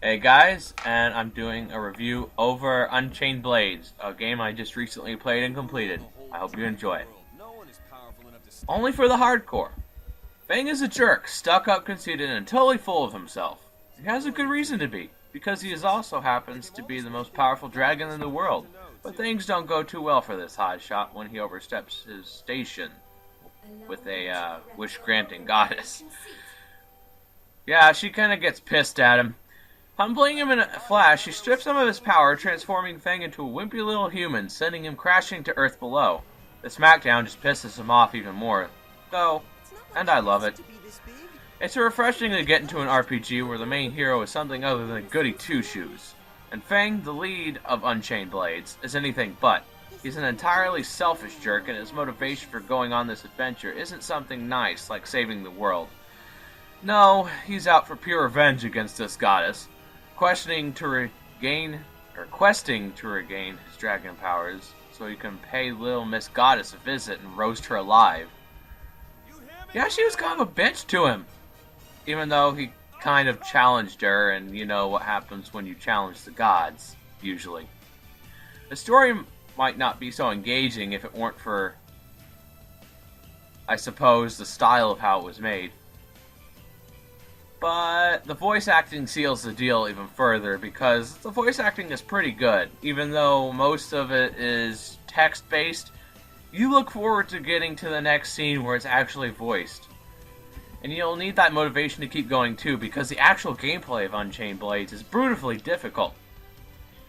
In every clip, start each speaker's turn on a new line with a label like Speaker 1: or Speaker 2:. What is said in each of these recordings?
Speaker 1: Hey guys, and I'm doing a review over Unchained Blades, a game I just recently played and completed. I hope you enjoy it. Only for the hardcore. Fang is a jerk, stuck up, conceited, and totally full of himself. He has a good reason to be, because he also happens to be the most powerful dragon in the world. But things don't go too well for this hotshot when he oversteps his station with a wish-granting goddess. Yeah, she kinda gets pissed at him. Humbling him in a flash, she strips some of his power, transforming Fang into a wimpy little human, sending him crashing to Earth below. The smackdown just pisses him off even more, though, and I love it. It's refreshing to get into an RPG where the main hero is something other than a goody two-shoes. And Fang, the lead of Unchained Blades, is anything but. He's an entirely selfish jerk, and his motivation for going on this adventure isn't something nice like saving the world. No, he's out for pure revenge against this goddess. Questing to regain his dragon powers so he can pay little Miss Goddess a visit and roast her alive. Yeah, she was kind of a bitch to him, even though he kind of challenged her, and you know what happens when you challenge the gods, usually. The story might not be so engaging if it weren't for, I suppose, the style of how it was made. But the voice acting seals the deal even further, because the voice acting is pretty good. Even though most of it is text-based, you look forward to getting to the next scene where it's actually voiced. And you'll need that motivation to keep going too, because the actual gameplay of Unchained Blades is brutally difficult.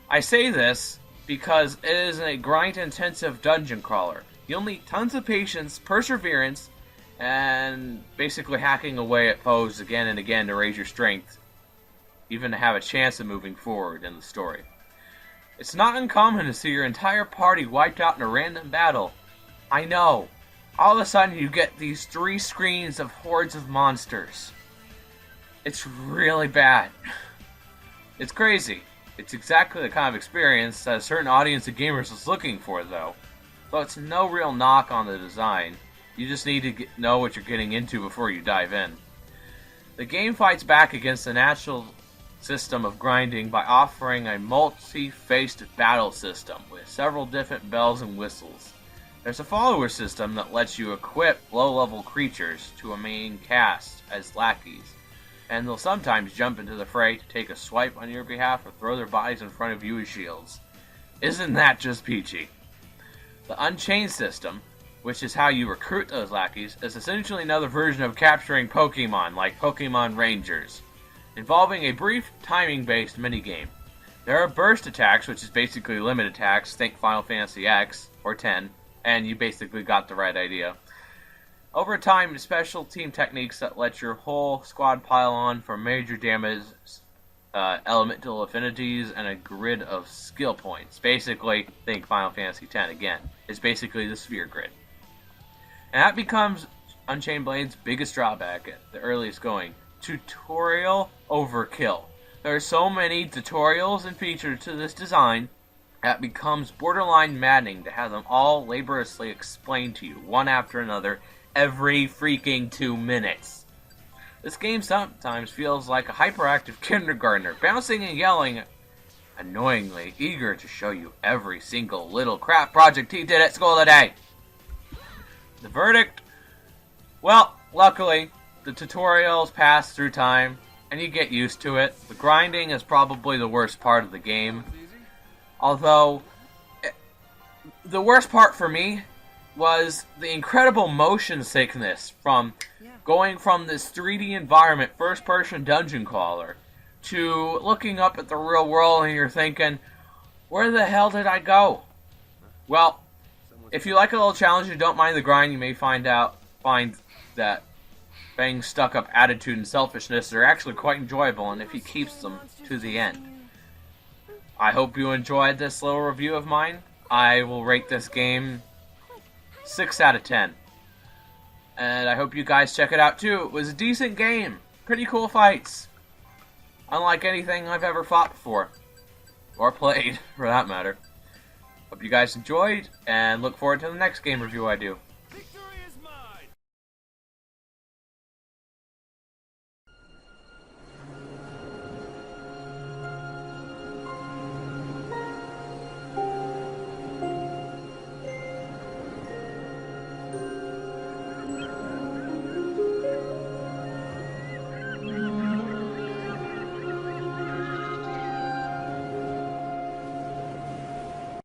Speaker 1: I say this because it is a grind-intensive dungeon crawler. You'll need tons of patience, perseverance, and basically hacking away at foes again and again to raise your strength, even to have a chance of moving forward in the story. It's not uncommon to see your entire party wiped out in a random battle. I know. All of a sudden you get these 3 screens of hordes of monsters. It's really bad. It's crazy. It's exactly the kind of experience that a certain audience of gamers is looking for, though. So it's no real knock on the design. You just need to know what you're getting into before you dive in. The game fights back against the natural system of grinding by offering a multi-faced battle system with several different bells and whistles. There's a follower system that lets you equip low-level creatures to a main cast as lackeys, and they'll sometimes jump into the fray to take a swipe on your behalf or throw their bodies in front of you as shields. Isn't that just peachy? The Unchained system, which is how you recruit those lackeys, is essentially another version of capturing Pokemon, like Pokemon Rangers, involving a brief timing-based minigame. There are burst attacks, which is basically limit attacks, think Final Fantasy X, or 10, and you basically got the right idea. Over time, special team techniques that let your whole squad pile on for major damage, elemental affinities, and a grid of skill points. Basically, think Final Fantasy X again. It's basically the sphere grid. And that becomes Unchained Blade's biggest drawback at the earliest going. Tutorial overkill. There are so many tutorials and features to this design that becomes borderline maddening to have them all laboriously explained to you, one after another, every freaking 2 minutes. This game sometimes feels like a hyperactive kindergartner, bouncing and yelling, annoyingly eager to show you every single little crap project he did at school today. The verdict? Well, luckily, the tutorials pass through time, and you get used to it. The grinding is probably the worst part of the game. Although, the worst part for me was the incredible motion sickness from going from this 3D environment, first-person dungeon crawler, to looking up at the real world and you're thinking, where the hell did I go? Well, if you like a little challenge and don't mind the grind, you may find that Fang's stuck-up attitude and selfishness are actually quite enjoyable, and if he keeps them to the end. I hope you enjoyed this little review of mine. I will rate this game 6 out of 10. And I hope you guys check it out too. It was a decent game. Pretty cool fights. Unlike anything I've ever fought before. Or played, for that matter. Hope you guys enjoyed, and look forward to the next game review I do.